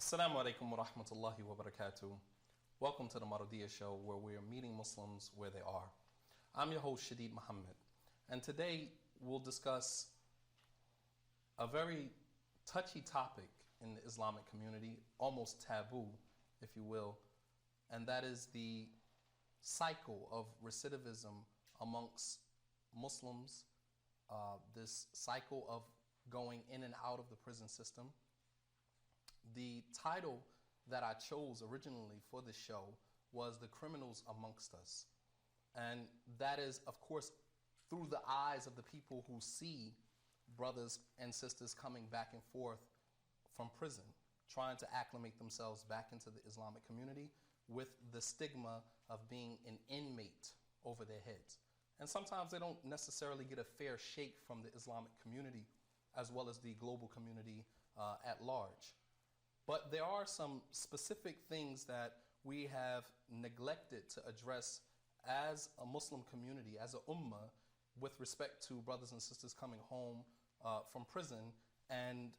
Assalamu alaikum wa rahmatullahi wa barakatuh. Welcome to the Mardiyah show where we are meeting Muslims where they are. I'm your host Shadeed Muhammad, and today we'll discuss a very touchy topic in the Islamic community, almost taboo, if you will, and that is the cycle of recidivism amongst Muslims, this cycle of going in and out of the prison system. The title that I chose originally for the show was The Criminals Amongst Us. And that is, of course, through the eyes of the people who see brothers and sisters coming back and forth from prison, trying to acclimate themselves back into the Islamic community with the stigma of being an inmate over their heads. And sometimes they don't necessarily get a fair shake from the Islamic community as well as the global community at large. But there are some specific things that we have neglected to address as a Muslim community, as a ummah, with respect to brothers and sisters coming home from prison and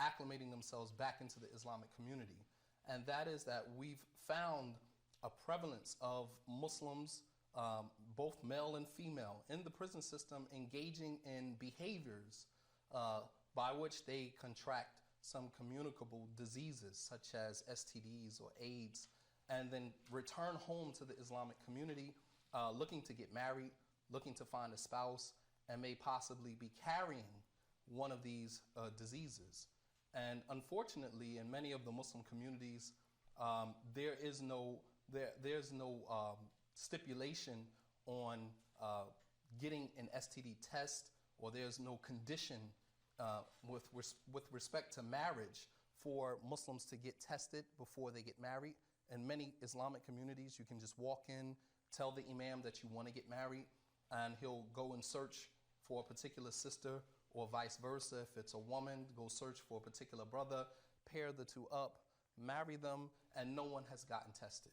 acclimating themselves back into the Islamic community. And that is that we've found a prevalence of Muslims, both male and female, in the prison system engaging in behaviors by which they contract some communicable diseases such as STDs or AIDS, and then return home to the Islamic community looking to get married, looking to find a spouse, and may possibly be carrying one of these diseases. And unfortunately, in many of the Muslim communities, there's no stipulation on getting an STD test, or there's no condition with respect to marriage for Muslims to get tested before they get married. In many Islamic communities, you can just walk in, tell the imam that you want to get married, and he'll go and search for a particular sister, or vice versa. If it's a woman, go search for a particular brother, pair the two up, marry them, and no one has gotten tested.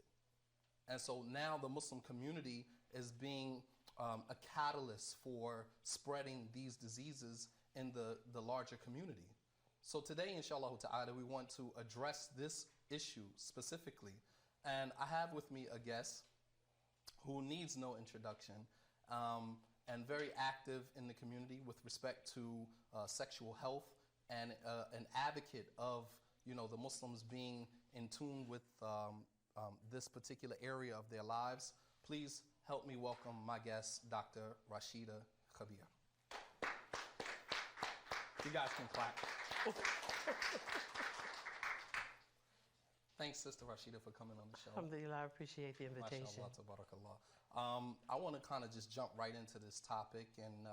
And so now the Muslim community is being a catalyst for spreading these diseases in the larger community. So today, inshallah ta'ala, we want to address this issue specifically. And I have with me a guest who needs no introduction, and very active in the community with respect to sexual health, and an advocate of the Muslims being in tune with this particular area of their lives. Please help me welcome my guest, Dr. Rashidah Abdul-Khabeer. You guys can clap. Thanks, Sister Rashidah, for coming on the show. Alhamdulillah, I appreciate the invitation. MashaAllah, tabarakallah. I want to kind of just jump right into this topic, and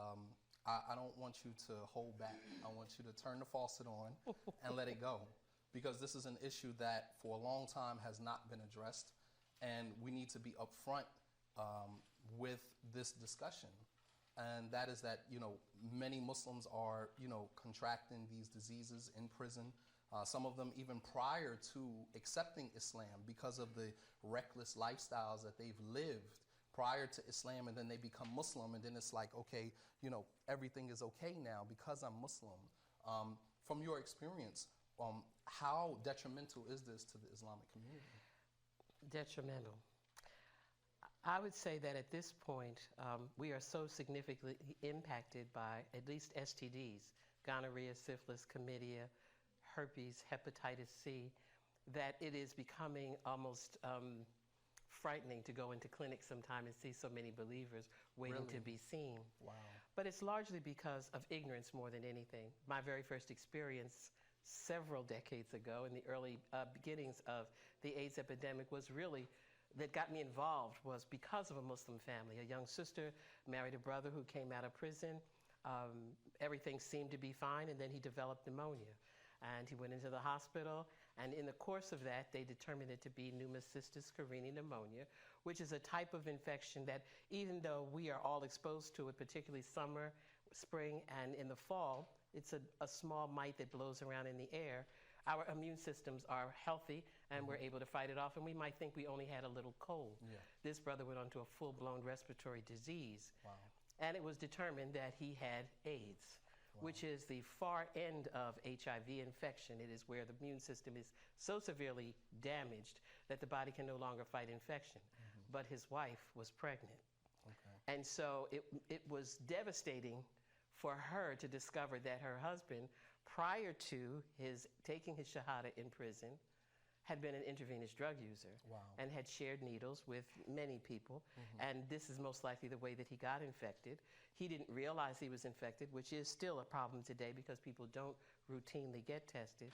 I don't want you to hold back. I want you to turn the faucet on and let it go, because this is an issue that for a long time has not been addressed, and we need to be upfront with this discussion. And that is that, many Muslims are, contracting these diseases in prison. Some of them even prior to accepting Islam, because of the reckless lifestyles that they've lived prior to Islam, and then they become Muslim, and then it's like, okay, everything is okay now because I'm Muslim. From your experience, how detrimental is this to the Islamic community? Detrimental. I would say that at this point, we are so significantly impacted by at least STDs, gonorrhea, syphilis, chlamydia, herpes, hepatitis C, that it is becoming almost frightening to go into clinics sometime and see so many believers waiting to be seen. Wow. But it's largely because of ignorance more than anything. My very first experience several decades ago, in the early beginnings of the AIDS epidemic, was really that got me involved was because of a Muslim family. A young sister married a brother who came out of prison. Everything seemed to be fine, and then he developed pneumonia. And he went into the hospital, and in the course of that, they determined it to be pneumocystis carinii pneumonia, which is a type of infection that, even though we are all exposed to it, particularly summer, spring, and in the fall, it's a small mite that blows around in the air. Our immune systems are healthy, and we're able to fight it off, and we might think we only had a little cold. Yeah. This brother went on to a full-blown respiratory disease. Wow. And it was determined that he had AIDS. which is the far end of HIV infection. It is where the immune system is so severely damaged that the body can no longer fight infection. But his wife was pregnant. Okay. And so it was devastating for her to discover that her husband, prior to his taking his Shahada in prison, had been an intravenous drug user. Wow. And had shared needles with many people. And this is most likely the way that he got infected. He didn't realize he was infected, which is still a problem today because people don't routinely get tested.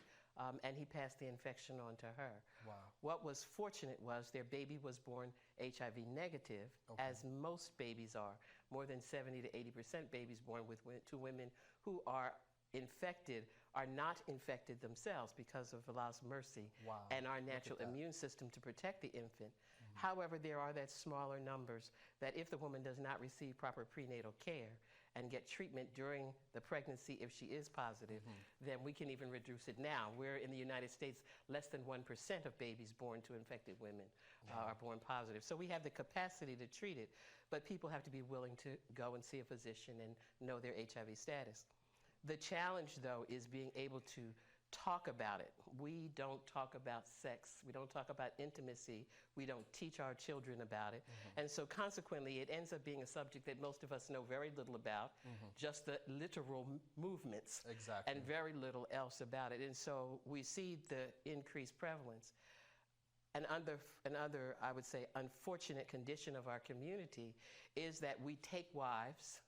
And he passed the infection on to her. Wow. What was fortunate was their baby was born HIV negative, as most babies are. More than 70 to 80% babies born to women who are infected are not infected themselves because of Allah's mercy and our natural immune system to protect the infant. However, there are that smaller numbers that if the woman does not receive proper prenatal care and get treatment during the pregnancy, if she is positive, then we can even reduce it now. We're in the United States, less than 1% of babies born to infected women are born positive. So we have the capacity to treat it, but people have to be willing to go and see a physician and know their HIV status. The challenge, though, is being able to talk about it. We don't talk about sex. We don't talk about intimacy. We don't teach our children about it. And so consequently, it ends up being a subject that most of us know very little about, just the literal movements, and very little else about it. And so we see the increased prevalence. Another, I would say, unfortunate condition of our community is that we take wives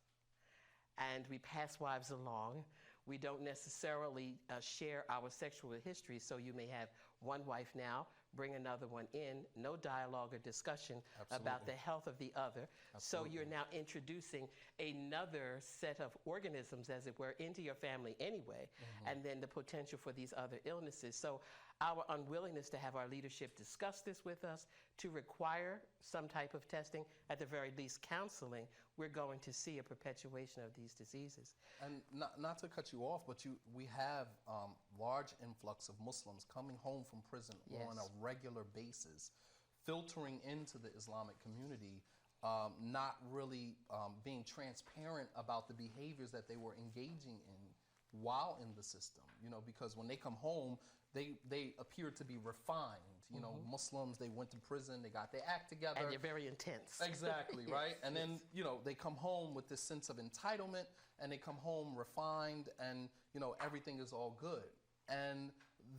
and we pass wives along. We don't necessarily share our sexual history, so you may have one wife now, bring another one in, no dialogue or discussion about the health of the other. So you're now introducing another set of organisms, as it were, into your family anyway, and then the potential for these other illnesses. So our unwillingness to have our leadership discuss this with us, to require some type of testing, at the very least counseling, we're going to see a perpetuation of these diseases. And not to cut you off, but we have large influx of Muslims coming home from prison on a regular basis, filtering into the Islamic community, not really being transparent about the behaviors that they were engaging in while in the system. You know, because when they come home, they appear to be refined. You know, Muslims, they went to prison, they got their act together. And they're very intense. Exactly, right? And then, you know, they come home with this sense of entitlement, and they come home refined, and, you know, everything is all good. And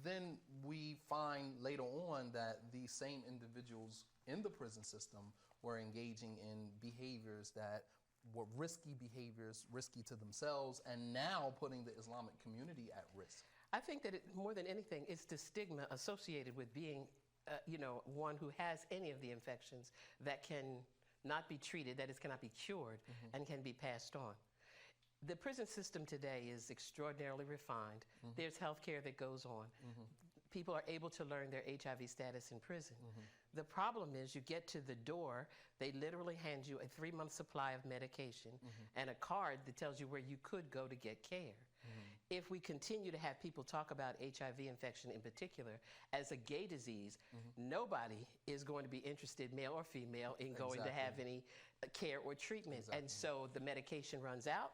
then we find later on that these same individuals in the prison system were engaging in behaviors that were risky behaviors, risky to themselves, and now putting the Islamic community at risk. I think that more than anything, it's the stigma associated with being, you know, one who has any of the infections that can not be treated, that is, cannot be cured, and can be passed on. The prison system today is extraordinarily refined. There's health care that goes on. People are able to learn their HIV status in prison. The problem is you get to the door, they literally hand you a 3-month supply of medication and a card that tells you where you could go to get care. If we continue to have people talk about HIV infection in particular as a gay disease, nobody is going to be interested, male or female, in going to have any care or treatment. And so the medication runs out.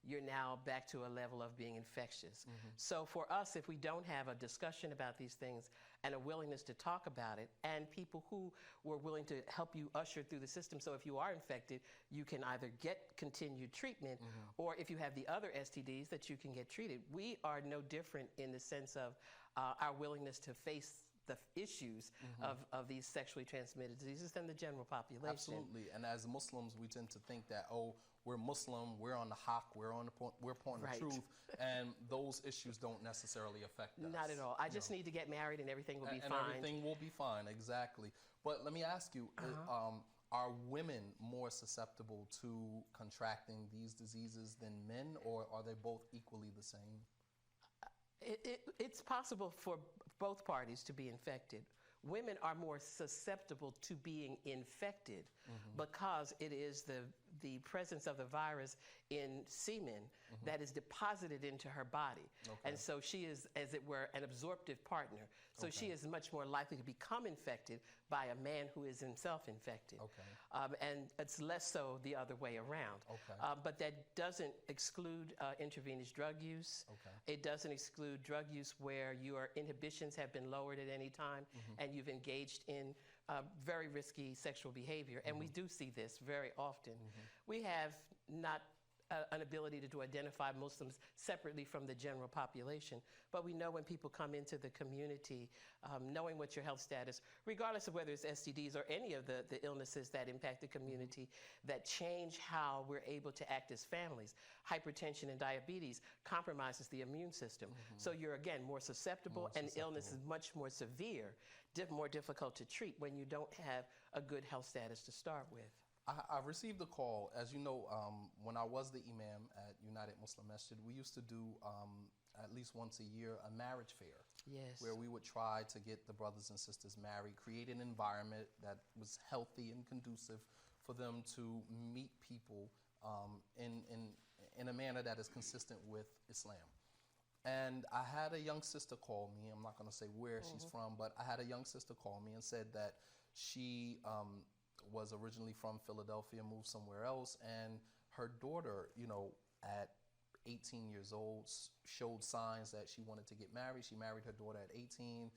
You're now back to a level of being infectious. So for us, if we don't have a discussion about these things and a willingness to talk about it, and people who were willing to help you usher through the system, so if you are infected, you can either get continued treatment, or if you have the other STDs, that you can get treated. We are no different in the sense of our willingness to face the issues of these sexually transmitted diseases than the general population. Absolutely. And as Muslims, we tend to think that, oh, we're Muslim, we're on the haq, we're on the point, we're pointing the truth, and those issues don't necessarily affect us. Not at all. I just need to get married and everything will be fine. And everything will be fine, exactly. But let me ask you, are women more susceptible to contracting these diseases than men, or are they both equally the same? It's possible for both parties to be infected. Women are more susceptible to being infected because it is the presence of the virus in semen that is deposited into her body. And so she is, as it were, an absorptive partner. So she is much more likely to become infected by a man who is himself infected. And it's less so the other way around. But that doesn't exclude intravenous drug use. It doesn't exclude drug use where your inhibitions have been lowered at any time and you've engaged in very risky sexual behavior. And we do see this very often. We have not an ability to identify Muslims separately from the general population, but we know when people come into the community, knowing what your health status, regardless of whether it's STDs or any of the illnesses that impact the community, that change how we're able to act as families. Hypertension and diabetes compromises the immune system. So you're, again, more susceptible, and illness is much more severe, more difficult to treat when you don't have a good health status to start with. I received a call. As you know, when I was the imam at United Muslim Masjid, we used to do at least once a year a marriage fair. Where we would try to get the brothers and sisters married, create an environment that was healthy and conducive for them to meet people in a manner that is consistent with Islam. And I had a young sister call me. I'm not going to say where she's from, but I had a young sister call me and said that she was originally from Philadelphia, moved somewhere else, and her daughter, you know, at 18 years old, showed signs that she wanted to get married. She married her daughter at 18.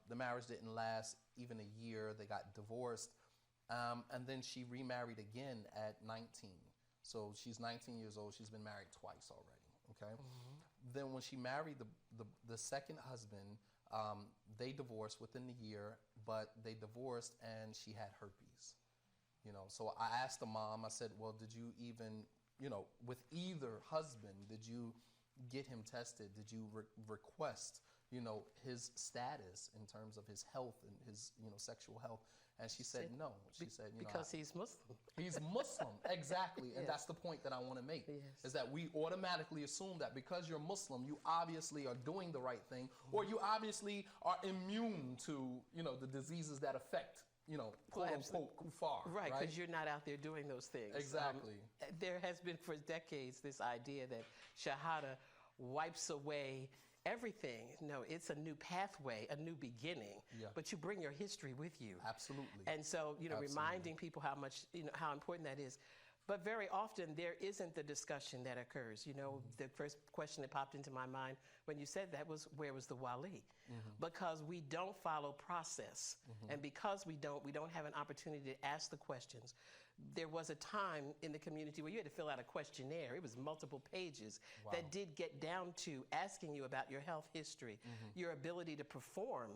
The marriage didn't last even a year. They got divorced. And then she remarried again at 19. So she's 19 years old. She's been married twice already, okay? Then when she married the second husband, they divorced within the year, but they divorced and she had herpes. You know, so I asked the mom, I said, well, did you even, you know, with either husband, did you get him tested? Did you request, you know, his status in terms of his health and his, you know, sexual health? And she said no. She said, you know, because he's Muslim. He's Muslim, exactly. And that's the point that I want to make, is that we automatically assume that because you're Muslim, you obviously are doing the right thing, or you obviously are immune to, you know, the diseases that affect, you know, quote unquote kuffar. Right, because you're not out there doing those things. Exactly. There has been for decades this idea that Shahada wipes away everything. No, it's a new pathway, a new beginning, but you bring your history with you. Absolutely. And so, you know, reminding people how much, you know, how important that is. But very often there isn't the discussion that occurs. You know, the first question that popped into my mind when you said that was, where was the wali? Because we don't follow process. And because we don't have an opportunity to ask the questions. There was a time in the community where you had to fill out a questionnaire. It was multiple pages that did get down to asking you about your health history, your ability to perform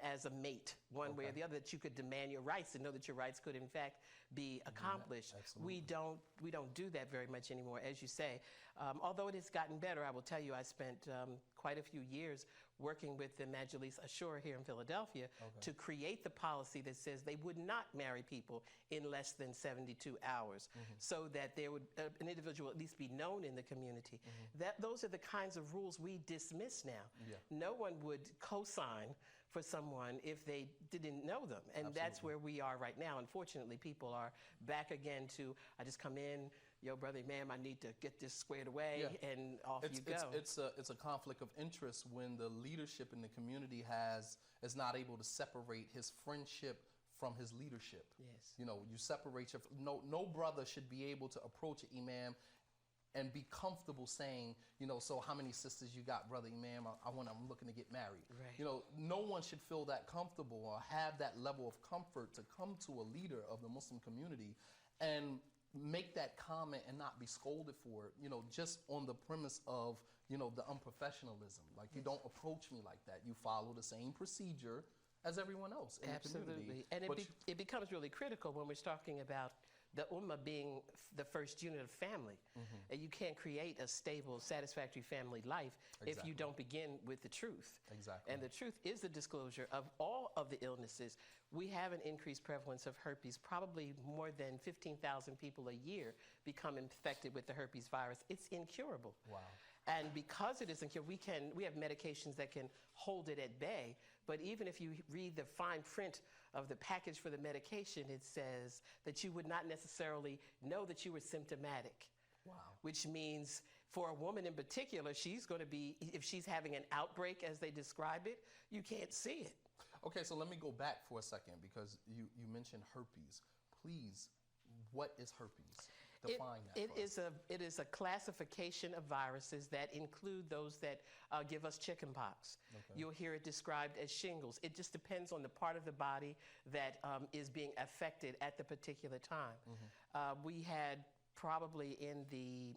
as a mate, one way or the other, that you could demand your rights and know that your rights could in fact be accomplished. We don't do that very much anymore, as you say. Although it has gotten better, I will tell you, I spent quite a few years working with the Majlis Ashura here in Philadelphia to create the policy that says they would not marry people in less than 72 hours, so that there would an individual at least be known in the community. Those are the kinds of rules we dismiss now. No one would co-sign for someone if they didn't know them, and that's where we are right now. Unfortunately, people are back again to, I just come in, yo, brother, ma'am, I need to get this squared away, and off you go. It's a conflict of interest when the leadership in the community is not able to separate his friendship from his leadership. You know, you separate your, no brother should be able to approach an imam and be comfortable saying, you know, so how many sisters you got, brother imam? I'm looking to get married. You know, no one should feel that comfortable or have that level of comfort to come to a leader of the Muslim community and make that comment and not be scolded for it, you know, just on the premise of, you know, the unprofessionalism. Like, you don't approach me like that. You follow the same procedure as everyone else in the community. And it becomes really critical when we're talking about the ummah being the first unit of family. And you can't create a stable, satisfactory family life if you don't begin with the truth. And the truth is the disclosure of all of the illnesses. We have an increased prevalence of herpes. Probably more than 15,000 people a year become infected with the herpes virus. It's incurable. And because it isn't cured, we have medications that can hold it at bay. But even if you read the fine print of the package for the medication, it says that you would not necessarily know that you were symptomatic. Wow. Which means for a woman in particular, she's going to be, if she's having an outbreak as they describe it, you can't see it. Okay, so let me go back for a second because you mentioned herpes. Please, what is herpes? Define that for us. It is a classification of viruses that include those that give us chickenpox. Okay. You'll hear it described as shingles. It just depends on the part of the body that is being affected at the particular time. We had probably in the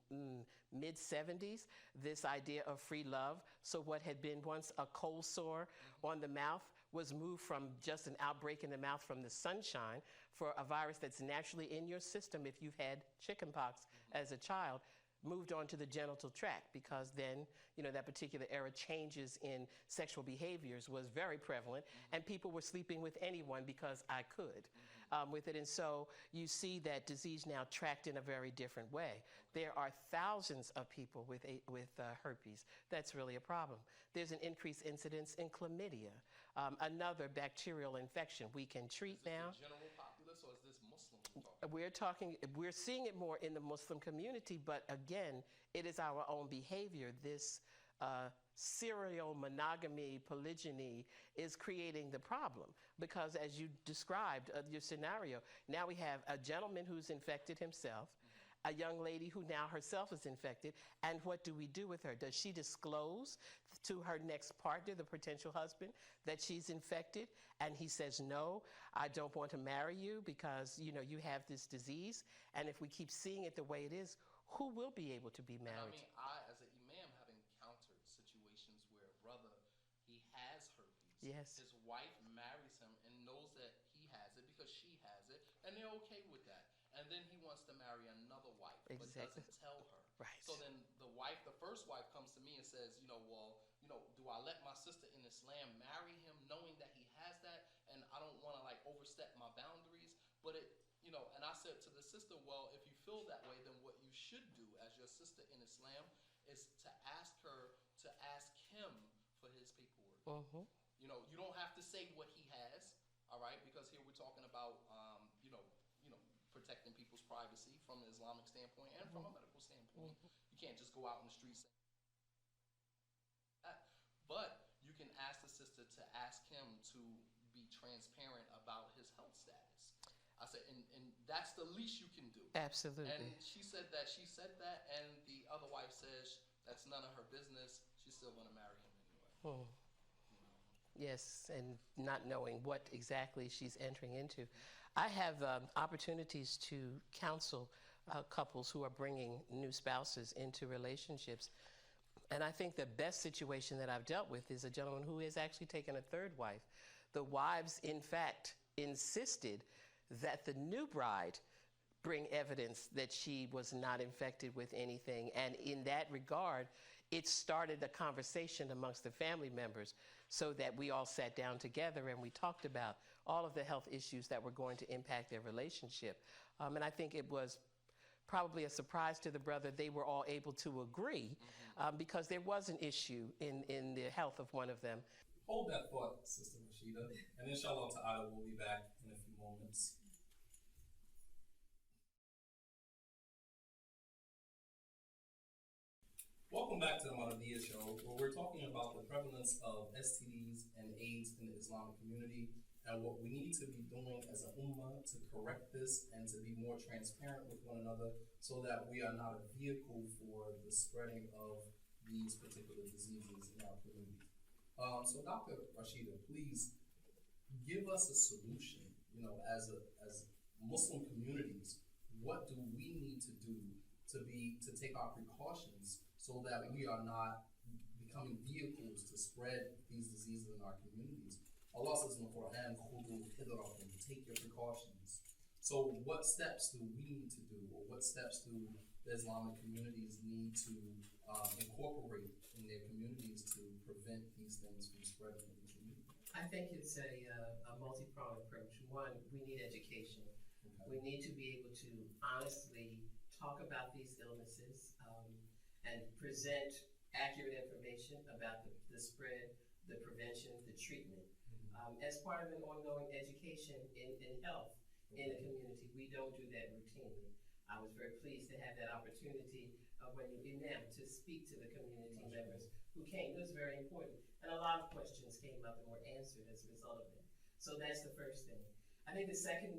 mid-70s this idea of free love. So what had been once a cold sore on the mouth was moved from just an outbreak in the mouth from the sunshine for a virus that's naturally in your system if you've had chickenpox as a child, moved on to the genital tract, because then, that particular era changes in sexual behaviors was very prevalent, and people were sleeping with anyone because I could with it. And so you see that disease now tracked in a very different way. There are thousands of people with herpes. That's really a problem. There's an increased incidence in chlamydia, another bacterial infection we can treat now. Is this the general populace, or is this Muslim? We're seeing it more in the Muslim community, but again, it is our own behavior. This serial monogamy, polygyny is creating the problem, because as you described your scenario, now we have a gentleman who's infected himself, a young lady who now herself is infected, and what do we do with her? Does she disclose to her next partner, the potential husband, that she's infected? And he says, no, I don't want to marry you because you have this disease. And if we keep seeing it the way it is, who will be able to be married? And I, as an imam, have encountered situations where a brother, he has herpes. Yes. His wife marries him and knows that he has it because she has it, and they're okay with that. And then he wants to marry another wife, but doesn't tell her. Right. So then the first wife comes to me and says, do I let my sister in Islam marry him knowing that he has that, and I don't want to overstep my boundaries? But and I said to the sister, well, if you feel that way, then what you should do as your sister in Islam is to ask her to ask him for his paperwork. You don't have to say what he has, all right? Because here we're talking about, protecting people's privacy from an Islamic standpoint and from a medical standpoint. You can't just go out in the streets saying that. But you can ask the sister to ask him to be transparent about his health status. I said, and that's the least you can do. Absolutely. And she said that, and the other wife says that's none of her business. She's still going to marry him anyway. Yes, and not knowing what exactly she's entering into. I have opportunities to counsel couples who are bringing new spouses into relationships. And I think the best situation that I've dealt with is a gentleman who has actually taken a third wife. The wives, in fact, insisted that the new bride bring evidence that she was not infected with anything. And in that regard, it started a conversation amongst the family members so that we all sat down together and we talked about all of the health issues that were going to impact their relationship. And I think it was probably a surprise to the brother. They were all able to agree because there was an issue in the health of one of them. Hold that thought, Sister Rashidah, and inshallah ta'ala we'll be back in a few moments. Welcome back to the Mardiyah show, where we're talking about the prevalence of STDs and AIDS in the Islamic community and what we need to be doing as an ummah to correct this and to be more transparent with one another so that we are not a vehicle for the spreading of these particular diseases in our community. So Dr. Rashidah, please give us a solution, as Muslim communities, what do we need to do to take our precautions so that we are not becoming vehicles to spread these diseases in our communities? Allah says in the Qur'an, take your precautions. So what steps do we need to do, or what steps do the Islamic communities need to incorporate in their communities to prevent these things from spreading in the community? I think it's a multi-pronged approach. One, we need education. Okay. We need to be able to honestly talk about these illnesses and present accurate information about the spread, the prevention, the treatment. As part of an ongoing education in health in the community. We don't do that routinely. I was very pleased to have that opportunity when you imam to speak to the community members who came. It was very important. And a lot of questions came up and were answered as a result of that. So that's the first thing. I think the second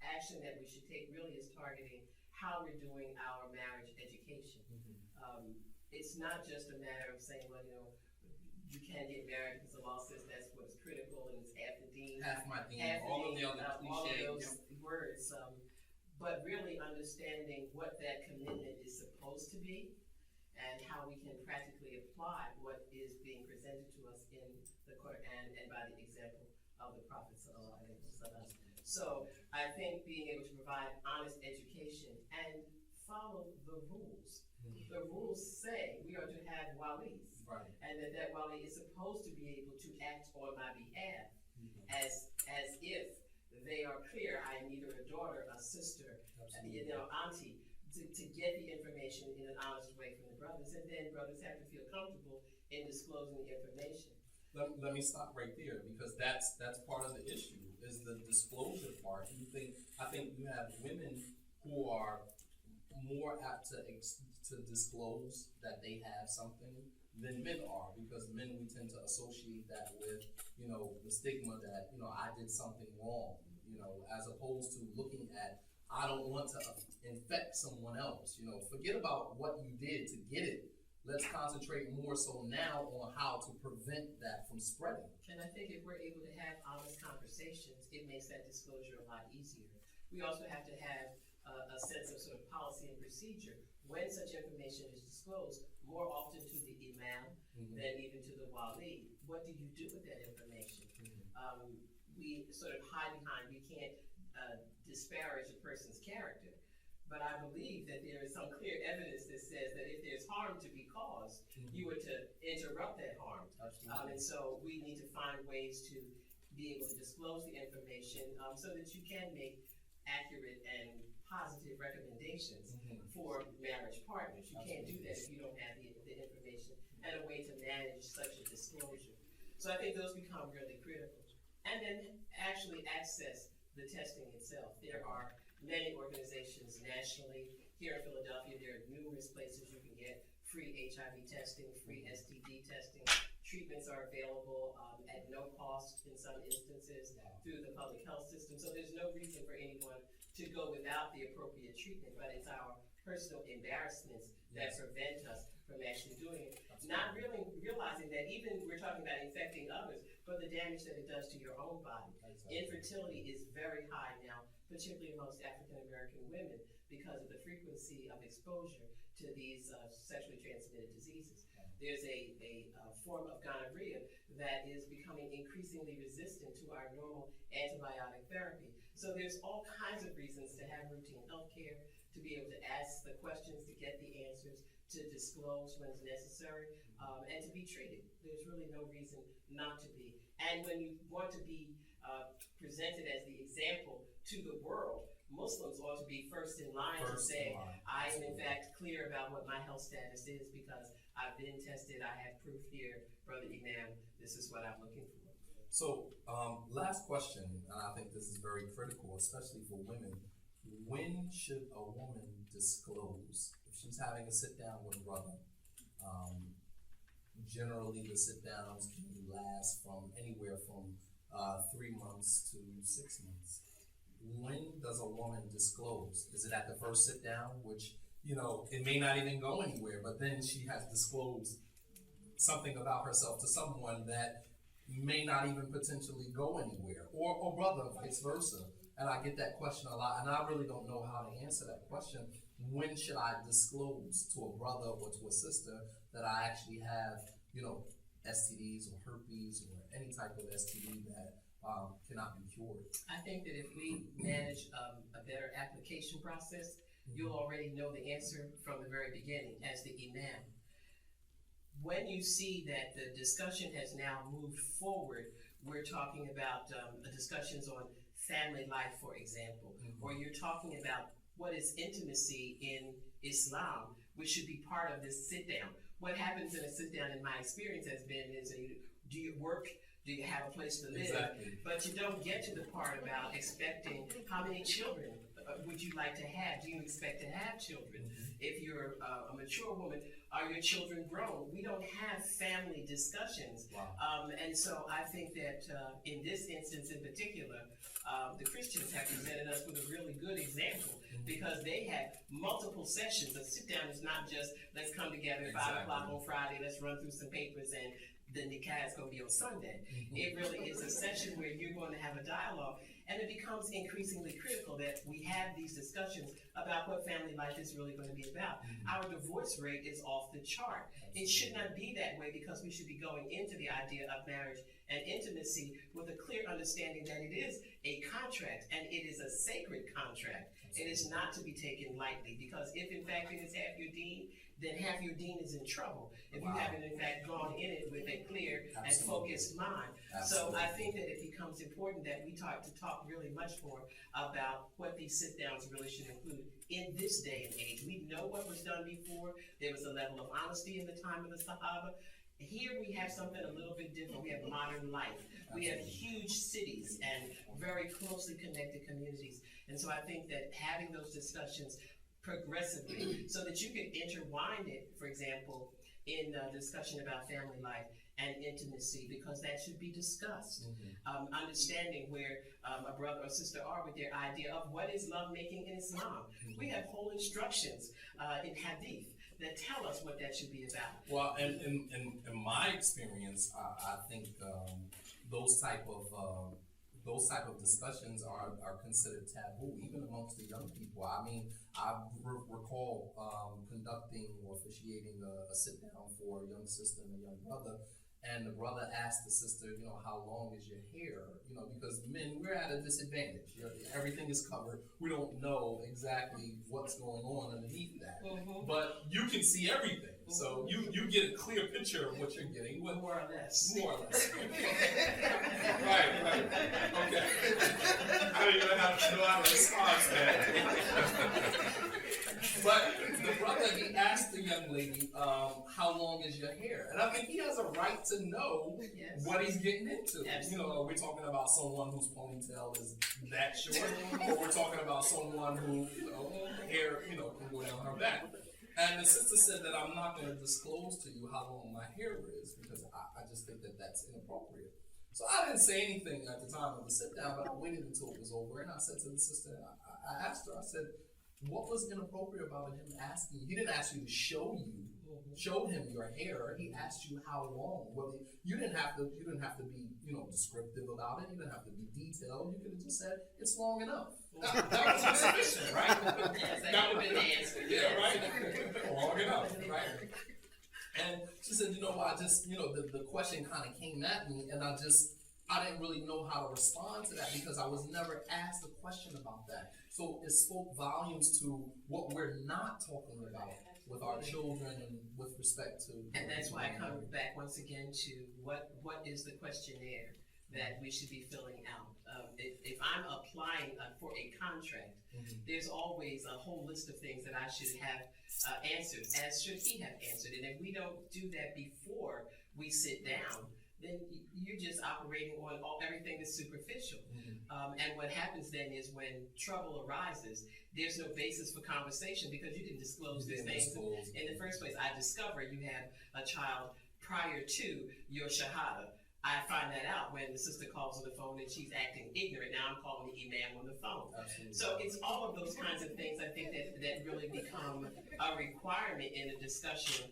action that we should take really is targeting how we're doing our marriage education. It's not just a matter of saying, well, you know, you can't get married because the law says that's what's critical and it's half the deen, Half my deen, all all of the other all of cliches. those words, but really understanding what that commitment is supposed to be and how we can practically apply what is being presented to us in the Qur'an and by the example of the Prophet sallallahu alaihi wasallam. So I think being able to provide honest education and follow the rules. The rules say we are to have walis, Right. and that wali is supposed to be able to act on my behalf as if they are clear. I am either a daughter, a sister, you know, auntie, to get the information in an honest way from the brothers, and then brothers have to feel comfortable in disclosing the information. Let me stop right there, because that's part of the issue is the disclosure part. I think you have women who are more apt to disclose that they have something than men are, because men, we tend to associate that with, you know, the stigma that, you know, I did something wrong, you know, as opposed to looking at, I don't want to infect someone else, you know, forget about what you did to get it. Let's concentrate more so now on how to prevent that from spreading. And I think if we're able to have honest conversations, it makes that disclosure a lot easier. We also have to have a sense of sort of policy and procedure when such information is disclosed, more often to the imam than even to the wali. What do you do with that information? We sort of hide behind, we can't disparage a person's character, but I believe that there is some clear evidence that says that if there's harm to be caused, you were to interrupt that harm. And so we need to find ways to be able to disclose the information so that you can make accurate and positive recommendations for marriage partners. You can't do that if you don't have the information and a way to manage such a disclosure. So I think those become really critical. And then actually access the testing itself. There are many organizations nationally. Here in Philadelphia, there are numerous places you can get free HIV testing, free STD testing. Treatments are available at no cost in some instances through the public health system. So there's no reason for anyone to go without the appropriate treatment, but it's our personal embarrassments that prevent us from actually doing it. Not really realizing that even we're talking about infecting others, but the damage that it does to your own body. Infertility is very high now, particularly amongst African American women, because of the frequency of exposure to these sexually transmitted diseases. There's a form of gonorrhea that is becoming increasingly resistant to our normal antibiotic therapy. So there's all kinds of reasons to have routine health care, to be able to ask the questions, to get the answers, to disclose when it's necessary, and to be treated. There's really no reason not to be. And when you want to be presented as the example to the world, Muslims ought to be first in line to say, I am in fact clear about what my health status is because I've been tested, I have proof here, Brother Imam, this is what I'm looking for. So, last question, and I think this is very critical, especially for women. When should a woman disclose? If she's having a sit down with a brother, generally the sit downs can last from anywhere from 3 months to 6 months. When does a woman disclose? Is it at the first sit down, which, you know, it may not even go anywhere, but then she has disclosed something about herself to someone that may not even potentially go anywhere, or brother, vice versa. And I get that question a lot, and I really don't know how to answer that question. When should I disclose to a brother or to a sister that I actually have, you know, STDs or herpes or any type of STD that cannot be cured? I think that if we manage a better application process, you'll already know the answer from the very beginning as the imam. When you see that the discussion has now moved forward, we're talking about discussions on family life, for example, or you're talking about what is intimacy in Islam, which should be part of this sit down. What happens in a sit down, in my experience, has been is do you work? Do you have a place to live? Exactly. But you don't get to the part about expecting how many children would you like to have? Do you expect to have children? If you're a mature woman, are your children grown? We don't have family discussions. Wow. And so I think that in this instance in particular, the Christians have presented us with a really good example because they had multiple sessions. A sit down is not just let's come together at 5 o'clock on Friday, let's run through some papers and the nikah is going to be on Sunday. It really is a session where you're going to have a dialogue, and it becomes increasingly critical that we have these discussions about what family life is really going to be about. Our divorce rate is off the chart. It should not be that way because we should be going into the idea of marriage and intimacy with a clear understanding that it is a contract and it is a sacred contract. It is not to be taken lightly because if in fact it is half your deen, then half your deen is in trouble if you haven't in fact gone in it with a clear and focused mind. So I think that it becomes important that we talk really much more about what these sit downs really should include in this day and age. We know what was done before. There was a level of honesty in the time of the Sahaba. Here we have something a little bit different. We have modern life. We have huge cities and very closely connected communities. And so I think that having those discussions progressively so that you can intertwine it, for example, in a discussion about family life and intimacy, because that should be discussed. Understanding where a brother or sister are with their idea of what is lovemaking in Islam. We have whole instructions in Hadith that tell us what that should be about. Well, and in my experience, I think those type of discussions are considered taboo, even amongst the young people. I mean, I recall conducting or officiating a sit down for a young sister and a young brother, and the brother asked the sister, how long is your hair? Because men, we're at a disadvantage. Everything is covered. We don't know exactly what's going on underneath that, but you can see everything. So you get a clear picture of what you're getting. More or less. More or less. Right. Okay. I don't even know how to respond to that. But the brother, he asked the young lady, how long is your hair? And I think he has a right to know what he's getting into. Are we talking about someone whose ponytail is that short? Or we're talking about someone who, hair, can go down her back. And the sister said that I'm not going to disclose to you how long my hair is because I just think that that's inappropriate. So I didn't say anything at the time of the sit down, but I waited until it was over and I said to the sister, I asked her, I said, what was inappropriate about him asking you? He didn't ask you to show him your hair. He asked you how long. Well, you didn't have to be, descriptive about it. You didn't have to be detailed. You could have just said it's long enough. That was sufficient, right? Yes, that would have been the answer. Yeah, right. Long enough, right? And she said, I just, the question kind of came at me, and I didn't really know how to respond to that because I was never asked a question about that. So it spoke volumes to what we're not talking about with our children and with respect to. And that's why I come back once again to what is the questionnaire that we should be filling out. If I'm applying for a contract, there's always a whole list of things that I should have answered, as should he have answered. And if we don't do that before we sit down, then you're just operating on everything that's superficial. And what happens then is when trouble arises, there's no basis for conversation because you didn't disclose these things in the first place. I discover you have a child prior to your shahada. I find that out when the sister calls on the phone and she's acting ignorant. Now I'm calling the imam on the phone. Absolutely. So it's all of those kinds of things I think that really become a requirement in a discussion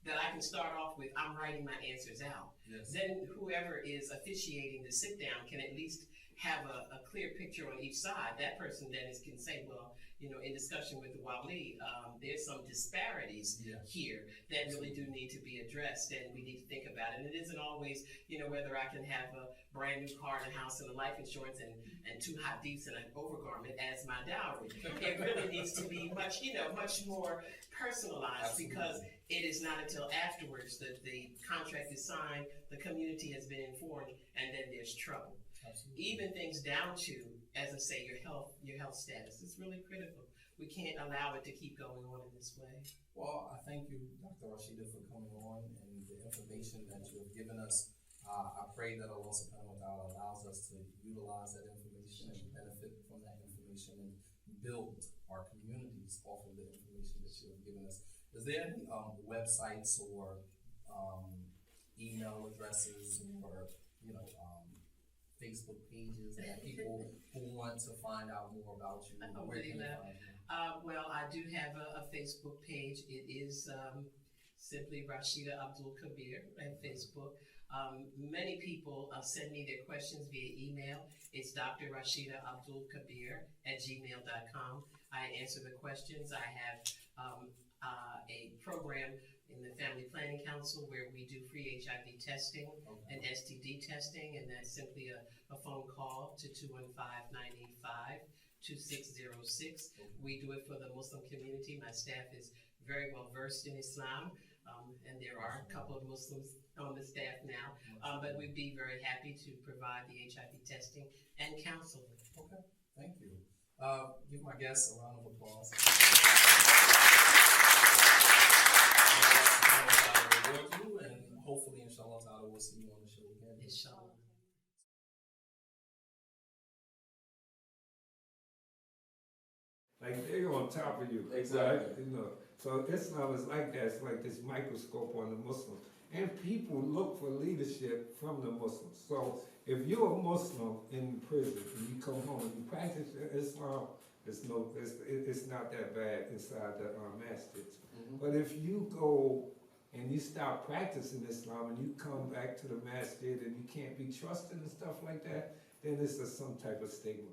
that I can start off with, I'm writing my answers out. Yes. Then whoever is officiating the sit down can at least have a clear picture on each side. That person then can say, well, in discussion with the wali, there's some disparities here that really do need to be addressed, and we need to think about it. And it isn't always, whether I can have a brand new car and a house and a life insurance and 2 hadiths and an overgarment as my dowry. It really needs to be much more personalized. Absolutely. Because it is not until afterwards that the contract is signed, the community has been informed, and then there's trouble. Absolutely. Even things down to, as I say, your health status is really critical. we can't allow it to keep going on in this way. Well, I thank you, Dr. Rashidah, for coming on and the information that you have given us. I pray that Allah subhanahu wa ta'ala allows us to utilize that information and benefit from that information and build our communities off of the information that you have given us. Is there any websites or email addresses or Facebook pages that people who want to find out more about you? Where can they find you? Well, I do have a Facebook page. It is simply Rashidah Abdul-Khabeer on Facebook. Many people send me their questions via email. It's Dr. Rashidah Abdul-Khabeer at gmail.com. I answer the questions. I have a program in the Family Planning Council where we do free HIV testing and STD testing, and that's simply a phone call to 215-985-2606. We do it for the Muslim community. My staff is very well versed in Islam, and there are a couple of Muslims on the staff now, but we'd be very happy to provide the HIV testing and counseling. Okay, thank you. Give my guests a round of applause. Reward you, and hopefully, inshallah ta'ala, we'll see you on the show again. Inshallah. Like they're on top of you. Exactly. Right? So Islam is like that. It's like this microscope on the Muslims. And people look for leadership from the Muslims. So if you're a Muslim in prison and you come home and you practice Islam, it's not that bad inside the masjids. But if you go and you stop practicing Islam and you come back to the masjid and you can't be trusted and stuff like that, then it's some type of stigma.